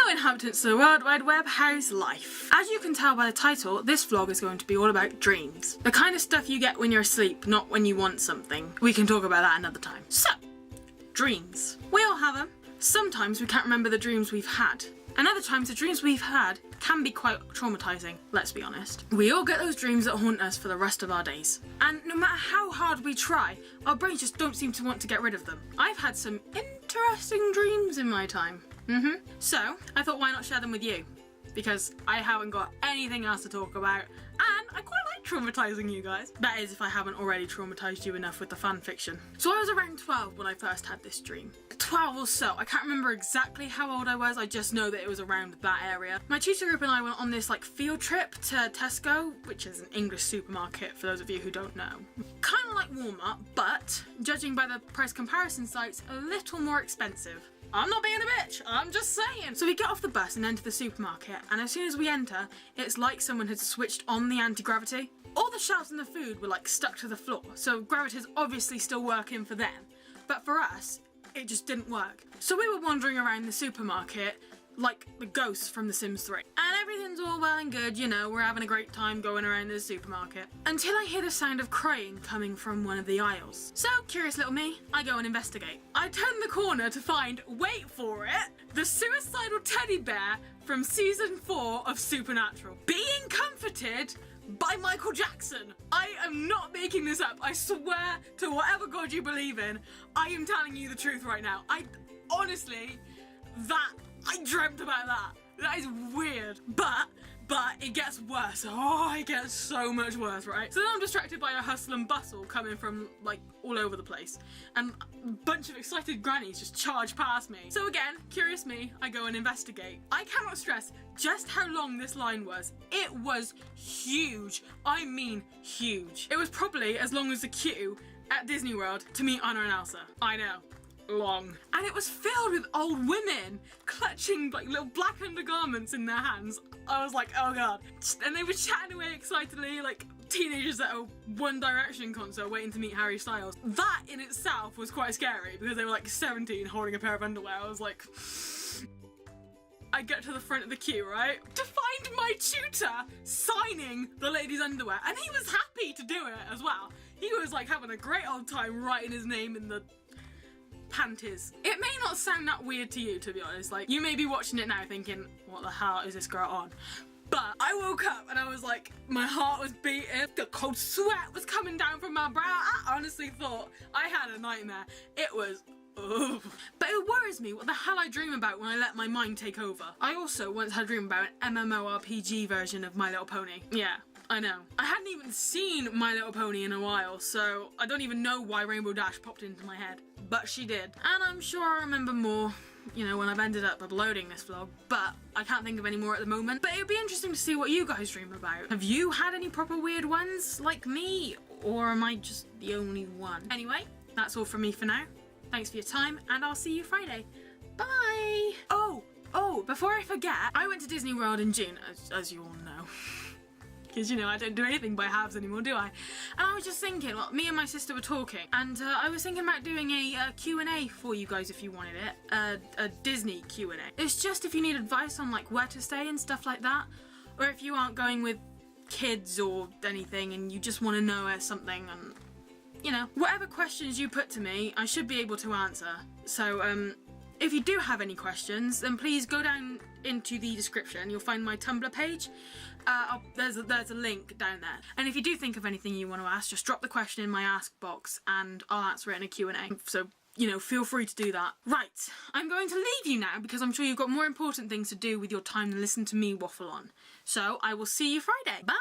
Hello inhabitants of the World Wide Web, how's life? As you can tell by the title, this vlog is going to be all about dreams. The kind of stuff you get when you're asleep, not when you want something. We can talk about that another time. So, dreams. We all have them. Sometimes we can't remember the dreams we've had. And other times the dreams we've had can be quite traumatizing, let's be honest. We all get those dreams that haunt us for the rest of our days. And no matter how hard we try, our brains just don't seem to want to get rid of them. I've had some interesting dreams in my time. So, I thought why not share them with you? Because I haven't got anything else to talk about, and I quite like traumatizing you guys. That is, if I haven't already traumatized you enough with the fan fiction. So I was around 12 when I first had this dream. 12 or so. I can't remember exactly how old I was, I just know that it was around that area. My tutor group and I went on this field trip to Tesco, which is an English supermarket for those of you who don't know. Kind of like Walmart, but judging by the price comparison sites, a little more expensive. I'm not being a bitch, I'm just saying. So we get off the bus and enter the supermarket, and as soon as we enter, it's like someone had switched on the anti-gravity. All the shelves and the food were stuck to the floor, so gravity's obviously still working for them. But for us, it just didn't work. So we were wandering around the supermarket like the ghosts from The Sims 3. And everything's all well and good, you know, we're having a great time going around the supermarket. Until I hear the sound of crying coming from one of the aisles. So, curious little me, I go and investigate. I turn the corner to find, wait for it, the suicidal teddy bear from season 4 of Supernatural. Being comforted by Michael Jackson. I am not making this up. I swear to whatever God you believe in, I am telling you the truth right now. Honestly, I dreamt about that. That is weird. But it gets worse. Oh, it gets so much worse, right? So then I'm distracted by a hustle and bustle coming from all over the place. And a bunch of excited grannies just charge past me. So again, curious me, I go and investigate. I cannot stress just how long this line was. It was huge. I mean huge. It was probably as long as the queue at Disney World to meet Anna and Elsa. I know. Long. And it was filled with old women clutching little black undergarments in their hands. I was like, oh god. And they were chatting away excitedly like teenagers at a One Direction concert waiting to meet Harry Styles. That in itself was quite scary because they were 17 holding a pair of underwear. I was like, I get to the front of the queue, right? To find my tutor signing the lady's underwear. And he was happy to do it as well. He was having a great old time writing his name in the panties. It may not sound that weird to you, to be honest. You may be watching it now thinking, what the hell is this girl on? But I woke up and I was my heart was beating, the cold sweat was coming down from my brow. I honestly thought I had a nightmare. It was ugh. But it worries me what the hell I dream about when I let my mind take over. I also once had a dream about an MMORPG version of My Little Pony. Yeah, I know. I hadn't even seen My Little Pony in a while, so I don't even know why Rainbow Dash popped into my head. But she did. And I'm sure I remember more, when I've ended up uploading this vlog, but I can't think of any more at the moment. But it would be interesting to see what you guys dream about. Have you had any proper weird ones like me? Or am I just the only one? Anyway, that's all from me for now. Thanks for your time, and I'll see you Friday. Bye! Oh, before I forget, I went to Disney World in June, as you all know. Because, I don't do anything by halves anymore, do I? And I was just thinking, me and my sister were talking, and I was thinking about doing a Q&A for you guys if you wanted it. A Disney Q&A. It's just if you need advice on, where to stay and stuff like that. Or if you aren't going with kids or anything and you just want to know something and, whatever questions you put to me, I should be able to answer. So, if you do have any questions, then please go down into the description. You'll find my Tumblr page. There's a link down there. And if you do think of anything you want to ask, just drop the question in my ask box and I'll answer it in a Q&A. So, feel free to do that. Right, I'm going to leave you now because I'm sure you've got more important things to do with your time than listen to me waffle on. So, I will see you Friday. Bye!